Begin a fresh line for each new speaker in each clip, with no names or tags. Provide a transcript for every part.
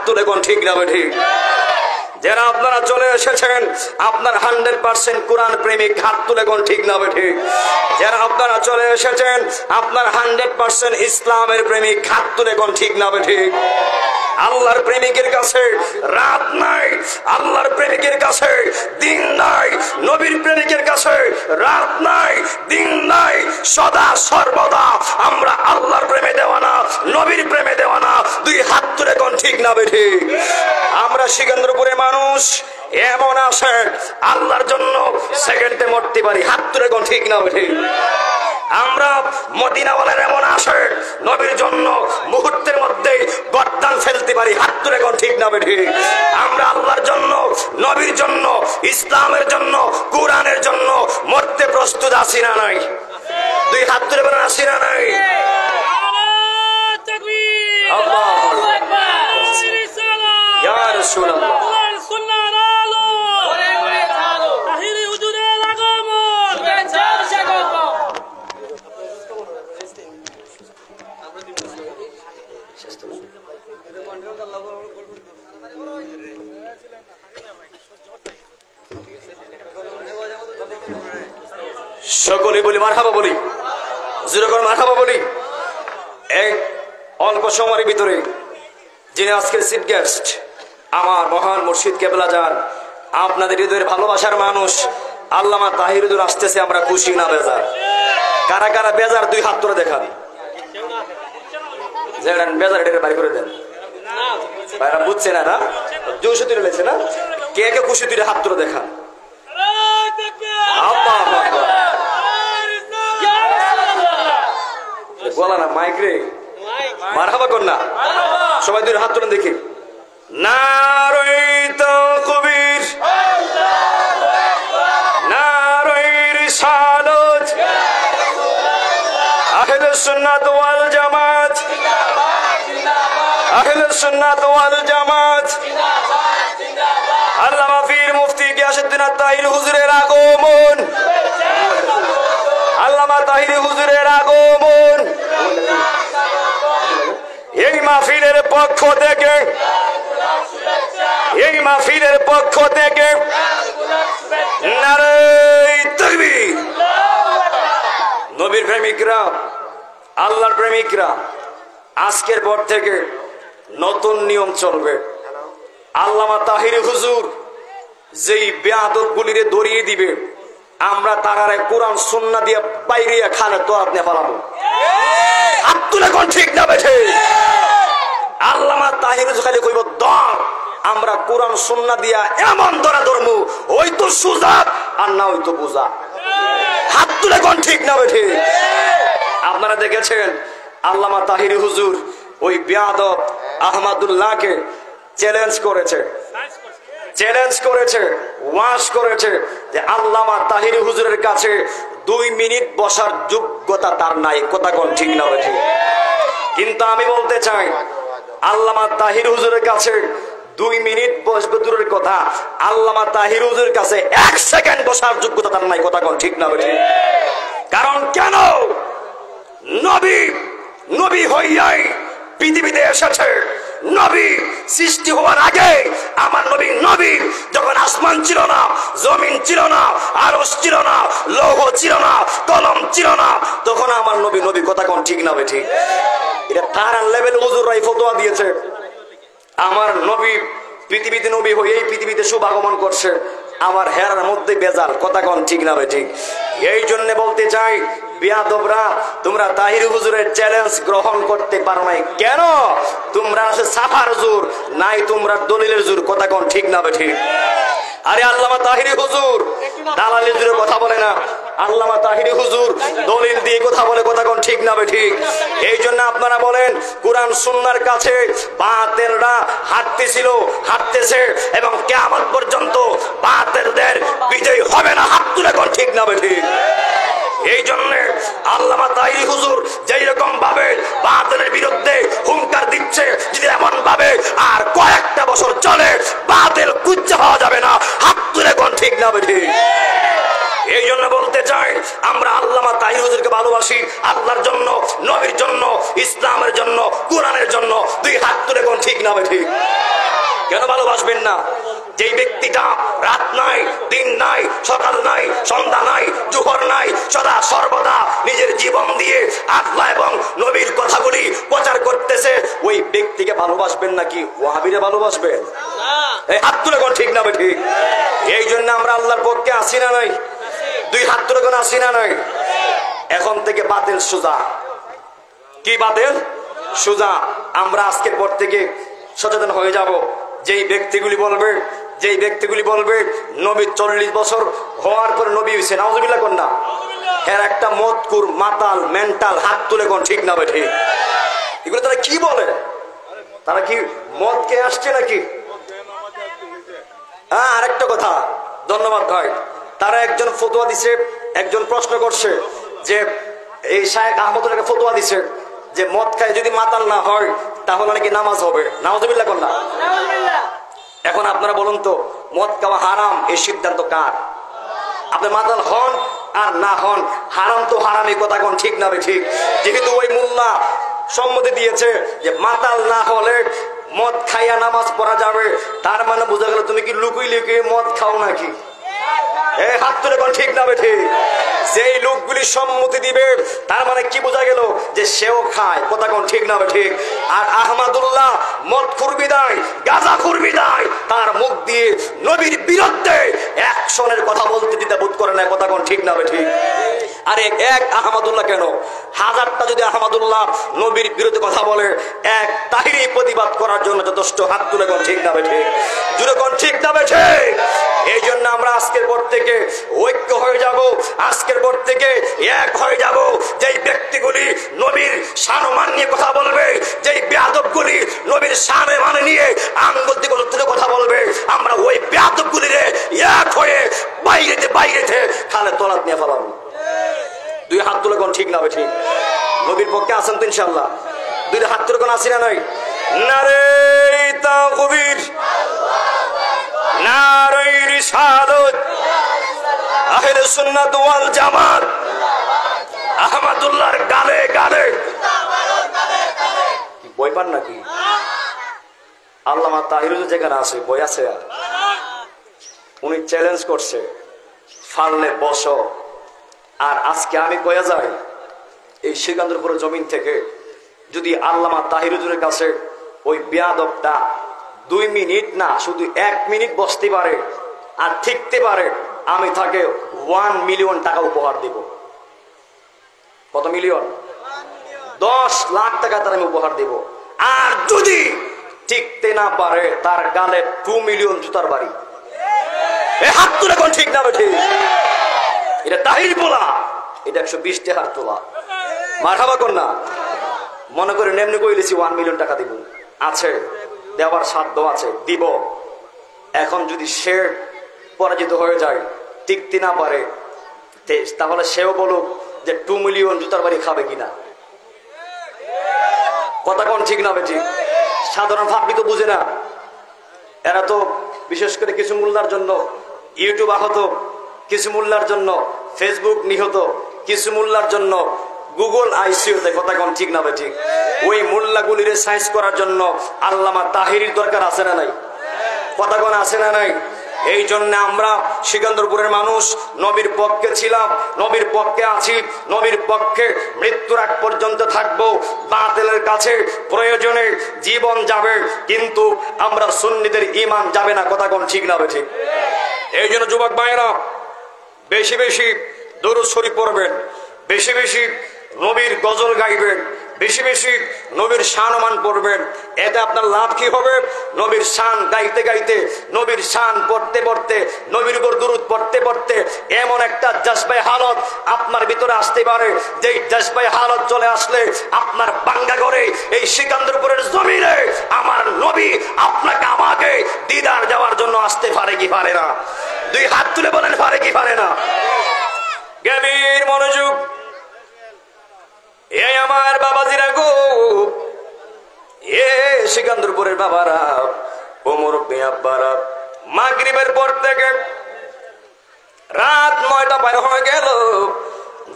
তুলে কোন ঠিক না ঠিক? যারা আপনারা চলে এসেছেন আপনার 100% কোরআন প্রেমিক, হাত তুলে কোন ঠিক না ঠিক? যারা আপনারা চলে এসেছেন আপনার 100% ইসলামের প্রেমিক, হাত তুলে কোন ঠিক না ঠিক? আল্লাহর প্রেমিকের কাছে রাত নাই, আল্লাহর প্রেমিকের কাছে দিন নাই, নবীর প্রেমিকের কাছে রাত নাই দিন নাই, সদা সর্বদা আমরা আল্লাহর প্রেমে দেওয়ানা, নবীর প্রেমে দেওয়ানা। দুই হাত তুলে কোন ঠিক না ঠিক? আমরা সিকান্দ্রপুরের মানুষ এমন আছে আল্লাহর জন্য সেকেন্ডে মরতে পারি, হাত তুলে কোন ঠিক না ঠিক? আমরা মদিনাওয়ালার এমন আসে নবীর জন্য মুহূর্তের মধ্যে গর্দান ফেলতে পারি, হাত তুলে কোন ঠিক না ঠিক? আমরা আল্লাহর জন্য, নবীর জন্য, ইসলামের জন্য, কোরআনের জন্য মরতে প্রস্তুত আছি না নাই? দুই হাত তুলে বলেন আছি না নাই? আল্লাহু আকবার, ইয়া রাসূলুল্লাহ। সকলে বলি মারহাবা বলি, যেরকম মারহাবা বলি। এক অল্প সময়ের ভিতরে যিনি আজকের চিফ গেস্ট, আমার মহান মুর্শিদ কেবলা যান, আপনাদের হৃদয়ের ভালোবাসার মানুষ আল্লামা তাহিরুদ্দিন আসতেছে। আমরা খুশি না বেজার? কারা কারা বেজার দুই হাত তুলে দেখান। বেজার এটা বাড়ি করে দেন ভাইরা, বুঝছে না? না জোশে তুলে লেছে না? কে কে খুশি তুলে হাত তুলে দেখান। বলা না মাইক রে, মারহাবা কর না, সবাই দুই হাত তুলে দেখি। নারে তাকবীর, নারে রিসালাত, আহলে সুন্নাত ওয়াল জামাত, আহলে সুন্নাত ওয়াল জামাত। আল্লামা পীর মুফতি গিয়াসউদ্দিন তাহির হুজুরের আগমন, আল্লামা তাহির হুজুরের আগমন। এই মাহফিলের পক্ষ থেকে, এই মাহফিলের পক্ষ থেকে নারে তাকবীর। নবীর প্রেমিকরা, আল্লাহর প্রেমিকরা, আজকের পর থেকে নতুন নিয়ম চলবে। আল্লামা তাহির হুজুর যেই বেয়াদব গুলিরে দড়িয়ে দিবে, আমরা তারারে কোরআন সুন্নাহ দিয়ে বাইরে খালে তো আপনি ফলাবো। হাত তুলে কোন ঠিক না বেঠে? আল্লামা তাহির হুজুর খালি কইব দর, আমরা কোরআন সুন্নাহ দিয়া এমন ধরা ধর্ম, ওই তো সুজা আর না ওই তো বুঝা। হাত তুলে কোন ঠিক না বেঠে? আপনারা দেখেছেন আল্লামা তাহির হুজুর ওই বেয়াদব আহমদুল্লাহকে চ্যালেঞ্জ করেছে, চ্যালেঞ্জ করেছে, ওয়াশ করেছে যে আল্লামা তাহির হুজুরের কাছে 2 মিনিট বসার যোগ্যতা তার নাই। কথা কোন ঠিক না বেঠে? কিন্তু আমি বলতে চাই আল্লামা তাহির হুজুরের কাছে 2 মিনিট বসবে দূরের কথা, আল্লামা তাহির হুজুরের কাছে 1 সেকেন্ড বসার যোগ্যতা তার নাই। কথা কোন ঠিক না বেঠে? কারণ কেন? নবী, নবী হইয়াই পৃথিবীতে এসেছে। নবী সৃষ্টি হওয়ার আগে আমার নবী, নবী যখন আসমান ছিল না, জমিন ছিল না, আরশ ছিল না, লৌহ ছিল না, কলম ছিল না, তখন আমার নবী, নবী। কথা কোন ঠিক না ঠিক? এটা তার লেভেল হুজুররাই ফতোয়া দিয়েছে। আমার নবী পৃথিবীতে নবী হয়ে এই পৃথিবীতে শুভ আগমন করছে, আমার হেরার মধ্যে বেজাল। কথা কোন ঠিক না ঠিক? এই জন্য বলতে চাই বিয়াদবরা, তোমরা তাহির হুজুরের চ্যালেঞ্জ গ্রহণ করতে পারো নাই কেন? তোমরা আছে সাফার জোর নাই, তোমরা দলিলের জোর। কথা কোন ঠিক না ঠিক? আরে আল্লামা তাহির হুজুর দালালের জোরে কথা বলে না, আল্লামা তাহির হুজুর দলিল দিয়ে কথা বলে। কথা কোন ঠিক না ঠিক? এই জন্য আপনারা বলেন কোরআন সুন্নাহর কাছে বাতিলরা হাঁটতেছিল, হাঁটতেছে এবং কিয়ামত পর্যন্ত বাতিলদের বিজয় হবে না। হাত তুলে কোন ঠিক না ঠিক? এই জন্য আল্লামা তাহির হুজুর যেই রকম ভাবে বাতিলের বিরুদ্ধে হুঙ্কার দিচ্ছে, যদি এমন ভাবে আর কয়েকটা বছর চলে বাতিল কুচ্চা পাওয়া যাবে না। হাত তুলে কোন ঠিক না ঠিক? এই জন্য বলতে চাই আমরা আল্লামা তাহির হুজুরকে ভালোবাসি, আল্লাহর জন্য, নবীর জন্য, ইসলামের জন্য, কোরআনের জন্য। দুই হাত তুলে কোন ঠিক না ঠিক? কেন ভালোবাসবেন না? যেই ব্যক্তিটা রাত নাই, দিন নাই, সকাল নাই, সন্ধ্যা নাই, জোহর নাই, সদা সর্বদা নিজের জীবন দিয়ে আল্লাহ এবং নবীর কথাগুলি প্রচার করতেছে, ওই ব্যক্তিকে ভালোবাসবেন নাকি ওয়াহাবিরে ভালোবাসবেন? এই হাত তুলে কোন ঠিক না ঠিক? এই জন্য আমরা আল্লাহর পক্ষে আসি না নাই? দুই হাত তুলে কোন আসি না নাই? এখন থেকে বাতিল সোজা। কি বাতিল সোজা? আমরা আজকের পর থেকে সচেতন হয়ে যাব। যেই ব্যক্তিগুলি বলবে নবী 40 বছর হওয়ার পর নবী হয়েছে, নাউজুবিল্লাহ কোন না, এর একটা মতকুর মাতাল মেন্টাল, হাত তুলে কোন ঠিক না ঠিক? এগুলো তারা কি বলে? তারা কি মদ কে আসছে নাকি? হ্যাঁ, আরেকটা কথা, ধন্যবাদ ভাই। তারা একজন ফতোয়া দিছে, একজন প্রশ্ন করছে যে এই শায়েখ আহমদুল্লাহকে ফতোয়া দিছে যে মদ খায় যদি মাতাল না হয় তাহলে নাকি নামাজ হবে, নাউজুবিল্লাহ কোন না। এখন আপনারা বলুন তো, মদ খাওয়া হারাম এই সিদ্ধান্ত কার? আপনি মাতাল হন আর না হন, হারাম তো হারামই, কথা কোন ঠিক না ঠিক? যেহেতু ওই মোল্লা সম্মতি দিয়েছে যে মাতাল না হলে মদ খাইয়া নামাজ পড়া যাবে, তার মানে বোঝা গেল তুমি কি লুকিয়ে মদ খাও নাকি? এই হাত তুলে কোন ঠিক না ঠিক? যেই লোকগুলি সম্মতি দিবে তার মানে কি বোঝা গেল? যে সেও খায়, কথা কোন ঠিক না ঠিক? আর আহমদুল্লাহ মদ খুরবিদায়, গাঁজা খুরবিদায়, তার মুখ দিয়ে নবীর বিরুদ্ধে অ্যাকশনের কথা বলতে দিতে বোধ করে না, কথা কোন ঠিক না ঠিক? আরে এক আহমদুল্লাহ কেন, হাজারটা যদি আহমদুল্লাহ নবীর বিরুদ্ধে কথা বলে, এক তাহিরি প্রতিবাদ করার জন্য যথেষ্ট। হাত তুলে কোন ঠিক না ঠিক? জুড়ে কোন ঠিক না ঠিক? এই জন্য আমরা আজকের পর থেকে ঐক্য হয়ে যাব, আজকের পর থেকে এক হয়ে যাব। যেই ব্যক্তিগুলি নবীর শানমান নিয়ে কথা বলবে, যেই বেয়াদবগুলি নবীর শানে মানে নিয়ে আঙ্গুল দিয়ে তুলে কথা বলবে, আমরা ওই বেয়াদবগুলিরে এক হয়ে বাইরেতে খালে তলাত নিয়ে ফেলাবো। দুই হাত তুলে কোন ঠিক না ঠিক? নবীর পক্ষে আছেন তো ইনশাআল্লাহ? দুই হাত তুলে কোন আসি না নাই? নারে তাকবীর, নারে রিসালাত, আহলে সুন্নাত ওয়াল জামাত, আহমদুল্লাহর গালে গালে। বই পান নাকি? আল্লামা তাহিরুল যেখানে আছে বই আছে, আর উনি চ্যালেঞ্জ করছে, পারলে বসো। আর আজকে আমি কয়ে যাই, এই সিকান্দরপুর জমিন থেকে যদি আল্লামা তাহিরুজুরের কাছে ওই বেয়াদবটা 2 মিনিট না, শুধু 1 মিনিট বসতে পারে আর ঠিকতে পারে, আমি তাকে 1 মিলিয়ন টাকা উপহার দেব। কত মিলিয়ন? 10 লাখ টাকা তার আমি উপহার দেব। আর যদি ঠিকতে না পারে, তার গালে 2 মিলিয়ন জুতার বাড়ি। হাত তুলে কোন ঠিক না ঠিক? এটা তাহির বলা, এটা 120 টাকার তোলা। মারহাবা কোন না? মনে করে এমনি কইলেছি 1 মিলিয়ন টাকা দিব, আছে দেওয়ার সাধ্য আছে, দিব। এখন যদি সে পরাজিত হয়ে যায়, টিকতে না পারে, তাহলে সেও বলুক যে 2 মিলিয়ন জুতার বাড়ি খাবে কিনা। কথা কোন ঠিক না ঠিক? সাধারণ ভাবি তো বুঝে না। এরা তো বিশেষ করে কিছু মোল্লার জন্য ইউটিউব আহত, কিছু মোল্লার জন্য ফেসবুক নিহত, কিছু মোল্লার জন্য গুগল আইসিইউতে। কথা কোন ঠিক না ঠিক? ওই মোল্লাগুলিরে সাইজ করার জন্য আল্লামা তাহিরির দরকার আছে না নাই? কথা কোন আছে না নাই? এই জন্য আমরা সিকান্দরপুরের মানুষ নবীর পক্ষে ছিলাম, নবীর পক্ষে আছি, নবীর পক্ষে মৃত্যুর আগ পর্যন্ত থাকবো। বাতিলের কাছে প্রয়োজনে জীবন যাবে, কিন্তু আমরা সুন্নিদের ঈমান যাবে না। কথা কোন ঠিক না ঠিক? এই জন্য যুবক ভাইয়েরা বেশি বেশি দরুদ শরীফ পড়বেন, বেশি বেশি নবীর গজল গাইবেন, বেশি বেশি নবীর শানমান পড়বেন। এতে আপনার লাভ কি হবে? নবীর শান গাইতে গাইতে, নবীর শান পড়তে পড়তে, নবীর উপর দুরূদ পড়তে পড়তে এমন একটা জজবায়ে হালত আপনার ভিতরে আসতে পারে, যেই জজবায়ে হালত চলে আসলে আপনার বাঙ্গা ঘরে এই সিকান্দরপুরের জমিনে আমার নবী আপনাকে আমাকে দিদার যাওয়ার জন্য আসতে পারে কি পারে না? দুই হাত তুলে বলেন, পারে কি পারে না? গভীর মনোযোগ। এই আমার বাবাজিরা গো, এ সিকান্দরপুরের বাবারা, ওমর আব্বারা, মাগরিবের পর থেকে রাত 9টা পার হয়ে গেল,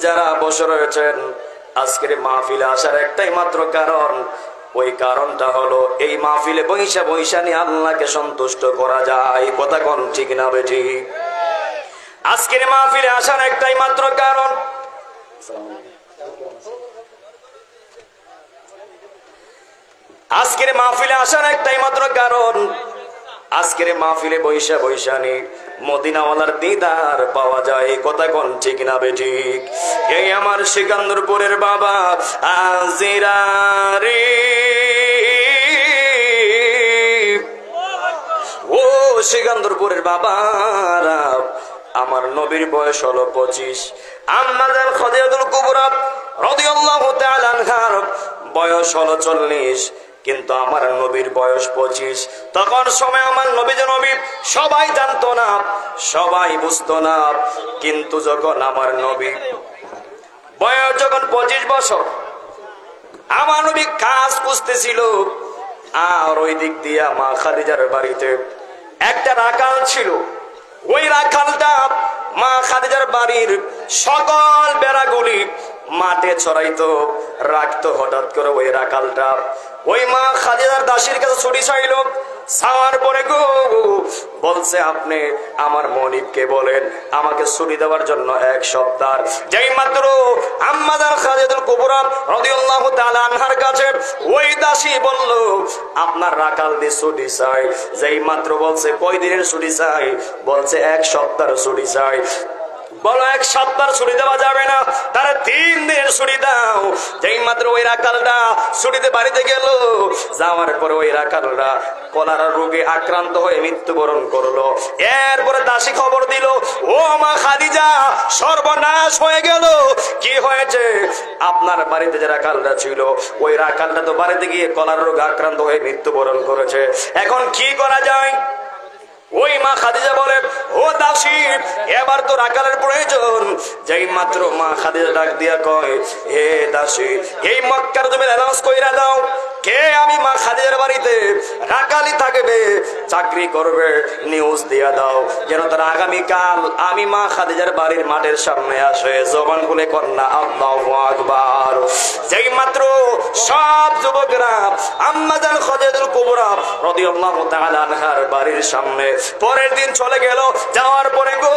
যারা বসে রয়েছেন আজকের মাহফিলে আসার একটাই মাত্র কারণ, ওই কারণটা হলো এই মাহফিলে বৈশা বৈশা নিয়ে আল্লাহকে সন্তুষ্ট করা যায়। কথা কোন ঠিক না বেঠিক? আজকের মাহফিলে আসার একটাই মাত্র কারণ, আজকের মাহফিলে আসার একটাই মাত্র কারণ, আজকের মাহফিলে বৈশা বৈশানি মদিনাওয়ালার দিদার পাওয়া যায়। কথা কোন ঠিক না বেঠিক? এই আমার সিকান্দরপুরের বাবা আজিরারি, ও সিকান্দরপুরের বাবারা, আমার নবীর বয়স হলো 25, আম্মাজান খাদিজাতুল কুবরা রাদিয়াল্লাহু তাআলা আনহার বয়স হলো 40, কিন্তু আমার নবীর বয়স 25। তখন সময় আমার নবী যে নবী সবাই জানতো না, সবাই বুঝতো না, কিন্তু যখন আমার নবী বয়স যখন 25 বছর, আমার নবী কাজ খুঁজতেছিল, আর ওই দিক দিয়ে মা খাদিজার বাড়িতে একটা রাখাল ছিল। ওই রাখালটা মা খাদিজার বাড়ির সকল বেড়াগুলি মাঠে ছড়াইতো রাখতো। হঠাৎ করে ওই রাখালটা ওই মা খাদিজার দাসীর কাছে ছুটি চাইল। চাওয়ার পরে গো বলছে, আপনি আমার মনিবকে বলেন আমাকে ছুটি দেওয়ার জন্য 1 সপ্তাহ। যেই মাত্র আম্মাজান খাদিজাতুল কুবরা রাদিয়াল্লাহু তাআলা আনহার কাছে ওই দাসী বলল, আপনার রাখাল দিয়ে ছুটি চাই। যেই মাত্র বলছে কয় দিনের ছুটি চাই, বলছে 1 সপ্তাহের ছুটি চাই। বলো 1 সপ্তাহ ছুটি দেওয়া যাবে না, তারা 3 দিনের ছুটি দাও। যেই মাত্র ওই রাখালটা ছুটিতে বাড়িতে গেল, যাওয়ার পরে ওই রাখালটা কলেরা রোগে আক্রান্ত হয়ে মৃত্যুবরণ করলো। এরপরে দাসী খবর দিল, ও মা খাদিজা, সর্বনাশ হয়ে গেল। কি হয়েছে? আপনার বাড়িতে যে রাখালটা ছিল, ওই রাখালটা তো বাড়িতে গিয়ে কলেরা রোগে আক্রান্ত হয়ে মৃত্যুবরণ করেছে। এখন কি করা যায়? ওই মা খাদিজা বলে, ও দাসী, এবার তো রাখালের প্রয়োজন। যেই মাত্র মা খাদিজা ডাক দিয়া কয়, হে দাসী, এই মক্কার জমির অ্যানাউন্স কইরা দাও, কে আমি মা খাদিজার বাড়িতে রাখালি থাকবে, চাকরি করবে, নিউজ দিয়া দাও, যেন তারা আগামীকাল আমি মা খাদিজার বাড়ির মাঠের সামনে আসে। জবান খুলে কন্যা আল্লাহু আকবার। যেই মাত্র সব যুবকরা আম্মাজান খাদিজাতুল কুবরা রাদিয়াল্লাহু তাআলা আনহার বাড়ির সামনে পরের দিন চলে গেল। যাওয়ার পরে গো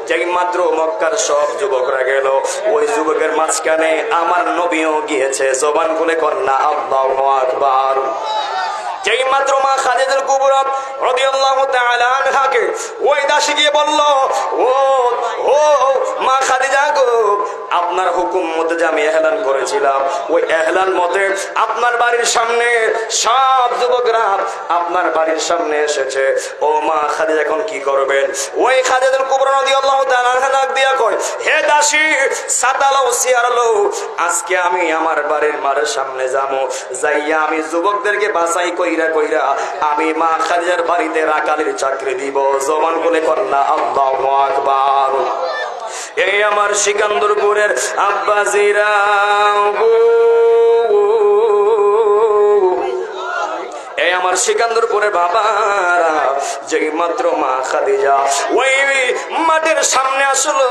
যেই মাত্র মক্কার সব যুবকরা গেল, ওই যুবকের মাঝখানে আমার নবীও গিয়েছে। জবান খুলে কন্যা আল্লাহু আকবার। যেই মাত্র মা খাদিজাতুল কুবরা রাদিয়াল্লাহু তাআলা আনহাকে ওই দাসী গিয়ে বলল, ও ও মা খাদিজা গো, আপনার হুকুম মতে যে আমি এহলান করেছিলাম, ওই এহলান মতে আপনার বাড়ির সামনে সব যুবকরা আপনার বাড়ির সামনে এসেছে। ও মা খাদিজা, এখন কি করবেন? ওই খাদিজাতুল কুবরা রাদিয়াল্লাহু তাআলা আনহা ডাক দিয়া কয়, হে দাসী, সাতালো সিয়ারলো, আজকে আমি আমার বাড়ির মাঠের সামনে যাবো, যাইয়া আমি যুবকদেরকে বাছাই কইরা কইরা আমি মা খাদিজার বাড়িতে রাখালের চাকরি দিব। জবান বলে কন্যা আল্লাহু আকবার। এই আমার সিকান্দরপুরের আব্বাজিরা, এই আমার সিকান্দরপুরের বাবারা, যেই মাত্র মা খাদিজা ওই মাঠের সামনে আসলো,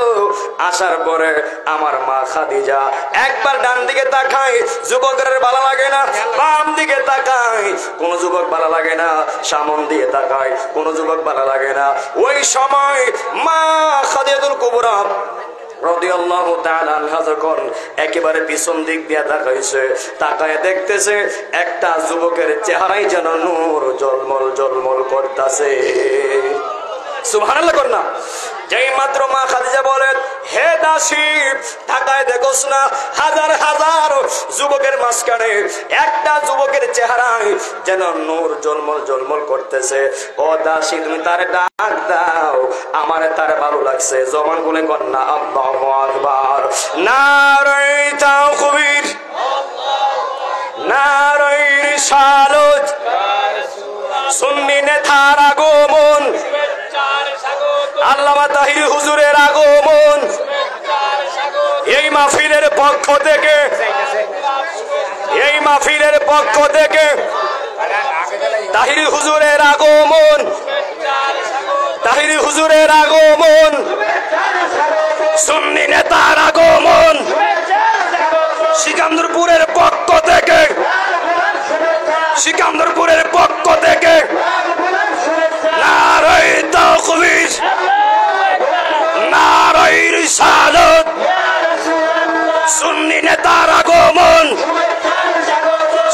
আসার পরে আমার মা খাদিজা একবার ডান দিকে তাকায়, যুবকের ভালো লাগে না, বাম দিকে তাকায়, কোন যুবক ভালো লাগে না, সামন দিয়ে তাকায়, কোন যুবক ভালো লাগে না। ওই সময় মা খাদিজাতুল কুবরা রাদিয়াল্লাহু তাআলা আনহা যখন একেবারে পিছন দিক দিয়ে তাকাইছে, তাকায় দেখতেছে একটা যুবকের চেহারাই যেন নূর জলমল জলমল করতেছে। সুবহানাল্লাহ কন্যা। যেই মাত্র মা খাদিজা বলেন, হে দাসী, তাকায় দেখোস না, হাজার হাজার যুবকের মাঝখানে একটা যুবকের চেহারায় যেন নূর জলমল জলমল করতেছে। ও দাসী, তুমি তারে ডাক দাও, আমারে তারে ভালো লাগছে। জবান খুলে কন্যা আল্লাহু আকবার। নারে তাওহীদ, নারে রিসালাত, সুন্নি নেতার আগমন, আল্লামা তাহির হুজুরের আগমন, এই মাহফিলের পক্ষ থেকে, এই মাহফিলের পক্ষ থেকে তাহির হুজুরের আগমন, তাহির হুজুরের আগমন, সুন্নি নেতার আগমন, সিকান্দরপুরের পক্ষ থেকে সিকান্দরপুরের পক্ষ থেকে নারায়ে তাকবীর, নারায়ে রিসালাত, সুন্নি নেতার আগমন।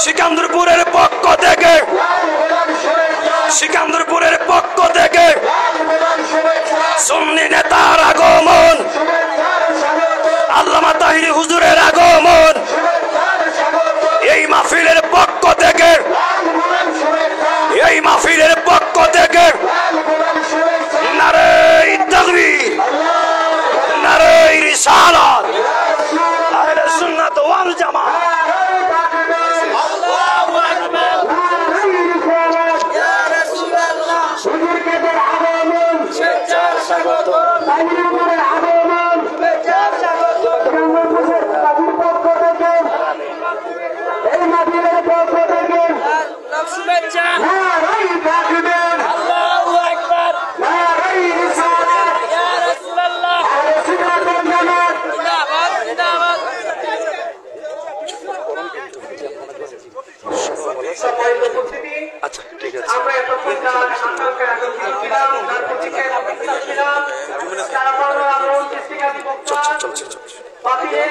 সিকান্দরপুরের পক্ষ থেকে, সিকান্দরপুরের পক্ষ থেকে সুন্নি নেতার আগমন, আল্লামা তাহিরি হুজুরের আগমন। এই মাহফিলের পক্ষ থেকে, এই মাহফিলের পক্ষ থেকে নারায়ে তাকবীর, নারায়ে রিসালাত, আহলে সুন্নাত ওয়াল জামাত। আচ্ছা ঠিক আছে। আমরা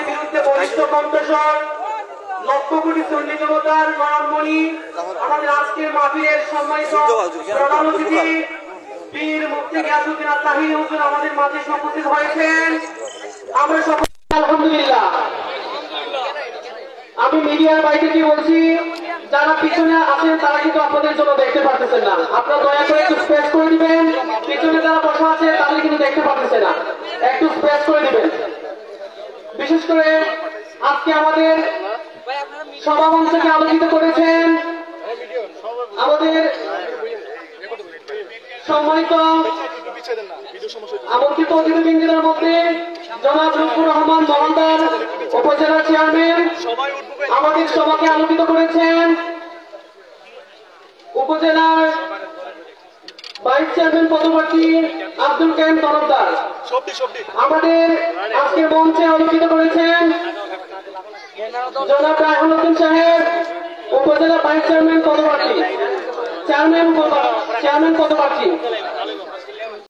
বিরুদ্ধে বলিষ্ঠ কণ্ঠস্বর লক্ষ কোটি সুন্নি জনতার নয়নমণি আমাদের আজকের মাহফিলের সম্মানিত প্রধান অতিথি পীর মুফতি গিয়াসউদ্দিন আত-তাহিরি হুজুর আমাদের মাঝে উপস্থিত হয়েছেন। আমরা সকলে আলহামদুলিল্লাহ। আমি মিডিয়ার বাইরে কি বলছি, যারা পিছনে আছেন তারা কিন্তু আপনাদের জন্য দেখতে পারতেছেন না। আপনারা দয়া করে একটু স্পেস করে দিবেন। পিছনে যারা বসা আছে তারা কিন্তু দেখতে পারতেছে না, একটু স্পেস করে দিবেন। বিশেষ করে আজকে আমাদের সভামঞ্চকে আলোচিত করেছেন আমাদের সম্মানিত আমন্ত্রিত অতিথিবৃন্দের মধ্যে জনাব লুৎফুর রহমান মহলদার, উপজেলা চেয়ারম্যান। আমাদের সভাকে আলোকিত করেছেন উপজেলার ভাইস চেয়ারম্যান পদপ্রার্থী আব্দুল কাইম তরফদার। আমাদের আজকের মঞ্চে আলোকিত করেছেন জনাব রায়হান উদ্দিন সাহেব, উপজেলা ভাইস চেয়ারম্যান পদপ্রার্থী, চেয়ারম্যান পদপ্রার্থী।